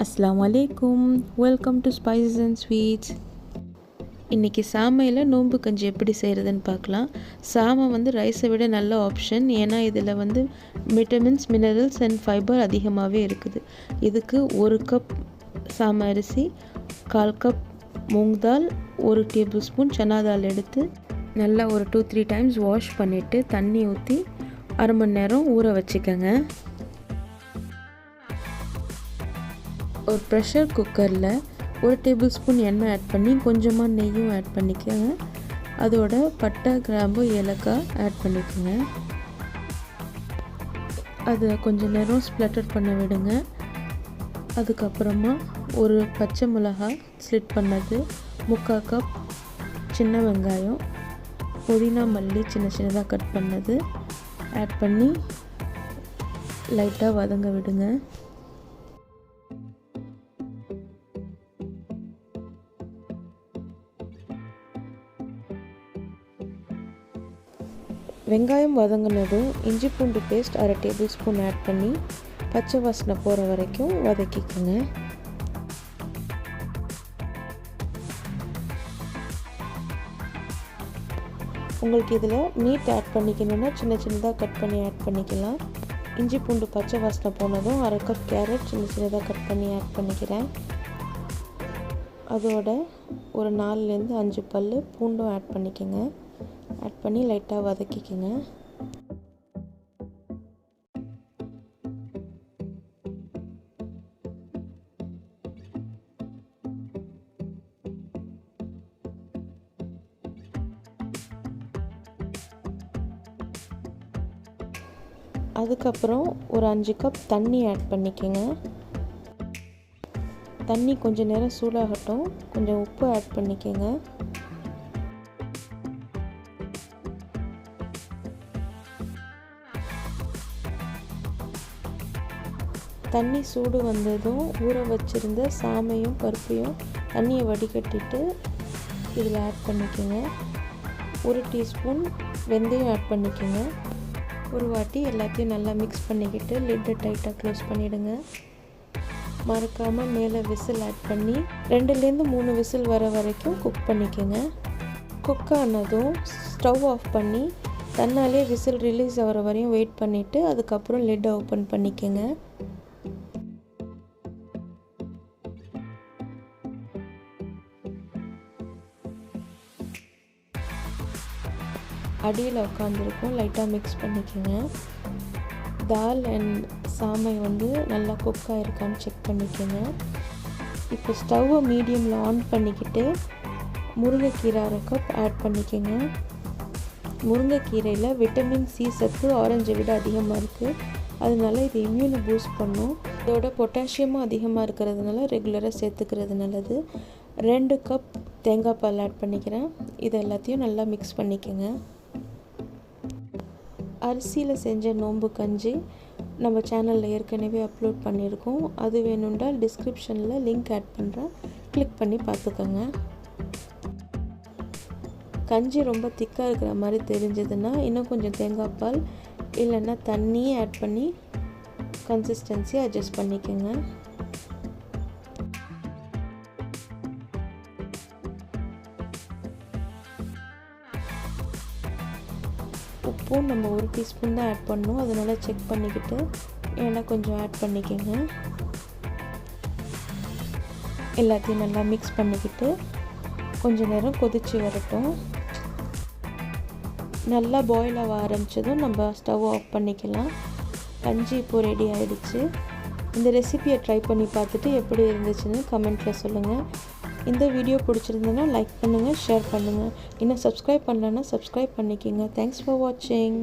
அஸ்ஸலாமு அலைக்கும், welcome to spices and sweets. இன்றைக்கி சாமையில் நோம்பு கஞ்சி எப்படி செய்கிறதுன்னு பார்க்கலாம். சாமை ரைஸை விட நல்ல ஆப்ஷன். ஏன்னா இதில் விட்டமின்ஸ், மினரல்ஸ் அண்ட் ஃபைபர் அதிகமாகவே இருக்குது. இதுக்கு 1 கப் சாமை அரிசி, 1/4 கப் மூங் தால், 1 டேபிள் ஸ்பூன் சனா தால் எடுத்து நல்லா ஒரு 2-3 டைம்ஸ் வாஷ் பண்ணிவிட்டு தண்ணி ஊற்றி 1/2 மணி நேரம் ஊற வச்சுக்கோங்க. ஒரு ப்ரெஷர் குக்கரில் 1 டேபிள் ஸ்பூன் எண்ணெய் ஆட் பண்ணி கொஞ்சமாக நெய்யும் ஆட் பண்ணிக்கோங்க. அதோட பட்டை, கிராம்பு, ஏலக்காய் ஆட் பண்ணிக்கோங்க. அதை கொஞ்சம் நேரம் ஸ்ப்ளட்டர் பண்ண விடுங்க. அதுக்கப்புறமா ஒரு பச்சை மிளகாய் ஸ்லிட் பண்ணது, 3/4 கப் சின்ன வெங்காயம், புதினா மல்லி சின்ன சின்னதாக கட் பண்ணது ஆட் பண்ணி லைட்டாக வதங்க விடுங்க. வெங்காயம் வதங்கினதும் இஞ்சி பூண்டு பேஸ்ட் 1/2 டேபிள் ஸ்பூன் ஆட் பண்ணி பச்சை வாசனை போகிற வரைக்கும் வதக்கிக்கோங்க. உங்களுக்கு இதில் மீட் ஆட் பண்ணிக்கணுன்னா சின்ன சின்னதாக கட் பண்ணி ஆட் பண்ணிக்கலாம். இஞ்சி பூண்டு பச்சை வாசனை போனதும் 1/2 கப் கேரட் சின்ன சின்னதாக கட் பண்ணி ஆட் பண்ணிக்கிறேன். அதோட ஒரு 4லேருந்து 5 பல் பூண்டும் ஆட் பண்ணிக்கோங்க. ஆட் பண்ணி லைட்டாக வதக்கிக்கோங்க. அதுக்கப்புறம் ஒரு 5 கப் தண்ணி ஆட் பண்ணிக்கோங்க. தண்ணி கொஞ்சம் நேரம் சூடாகட்டும். கொஞ்சம் உப்பு ஆட் பண்ணிக்கோங்க. தண்ணி சூடு வந்ததும் ஊற வச்சுருந்த சாமையும் பருப்பையும் தண்ணியை வடிகட்டிட்டு இதில் ஆட் பண்ணிக்கோங்க. 1 டீஸ்பூன் வெந்தயம் ஆட் பண்ணிக்கோங்க. ஒரு வாட்டி எல்லாத்தையும் நல்லா மிக்ஸ் பண்ணிக்கிட்டு லிட்டை டைட்டாக க்ளோஸ் பண்ணிவிடுங்க. மறக்காமல் மேலே விசில் ஆட் பண்ணி 2லேருந்து 3 விசில் வர வரைக்கும் குக் பண்ணிக்கோங்க. குக் ஆனதும் ஸ்டவ் ஆஃப் பண்ணி தன்னாலே விசில் ரிலீஸ் ஆகிற வரையும் வெயிட் பண்ணிவிட்டு அதுக்கப்புறம் லிட்டை ஓப்பன் பண்ணிக்கோங்க. அடியில் உட்காந்துருக்கும், லைட்டாக மிக்ஸ் பண்ணிக்கோங்க. தால் அண்ட் சாமை நல்லா குக் ஆகிருக்கான்னு செக் பண்ணிக்கோங்க. இப்போ ஸ்டவ்வை மீடியமில் ஆன் பண்ணிக்கிட்டு முருங்கைக்கீரை 1/2 கப் ஆட் பண்ணிக்கோங்க. முருங்கைக்கீரையில் விட்டமின் சி சத்து ஆரஞ்சை விட அதிகமாக இருக்குது. அதனால இது இம்யூனை பூஸ்ட் பண்ணும். இதோட பொட்டாசியமும் அதிகமாக இருக்கிறதுனால ரெகுலராக சேர்த்துக்கிறது நல்லது. 2 கப் தேங்காய் பால் ஆட் பண்ணிக்கிறேன். இது எல்லாத்தையும் நல்லா மிக்ஸ் பண்ணிக்கோங்க. அரிசியில் செஞ்ச நோம்பு கஞ்சி நம்ம சேனலில் ஏற்கனவே அப்லோட் பண்ணியிருக்கோம். அது வேணும்னா டிஸ்கிரிப்ஷனில் லிங்க் ஆட் பண்ணுறேன், கிளிக் பண்ணி பார்த்துக்கோங்க. கஞ்சி ரொம்ப திக்காக இருக்கிற மாதிரி தெரிஞ்சதுன்னா இன்னும் கொஞ்சம் தேங்காய் பால் இல்லைன்னா தண்ணியே ஆட் பண்ணி கன்சிஸ்டன்சி அட்ஜஸ்ட் பண்ணிக்கோங்க. உப்பும் நம்ம 1 டீஸ்பூன் தான் ஆட் பண்ணணும். அதனால செக் பண்ணிக்கிட்டு ஏன்னா கொஞ்சம் ஆட் பண்ணிக்கோங்க. எல்லாத்தையும் நல்லா மிக்ஸ் பண்ணிக்கிட்டு கொஞ்சம் நேரம் கொதித்து வரட்டும். நல்லா பாயில் ஆக ஆரம்பித்ததும் நம்ம ஸ்டவ் ஆஃப் பண்ணிக்கலாம். கஞ்சி இப்போது ரெடி ஆகிடுச்சு. இந்த ரெசிபியை ட்ரை பண்ணி பார்த்துட்டு எப்படி இருந்துச்சுன்னு கமெண்ட்டில் சொல்லுங்கள். இந்த வீடியோ பிடிச்சிருந்ததுன்னா லைக் பண்ணுங்கள், ஷேர் பண்ணுங்கள். இன்னும் சப்ஸ்கிரைப் பண்ணலன்னா சப்ஸ்கிரைப் பண்ணிக்கோங்க. தேங்க்ஸ் ஃபார் வாட்சிங்.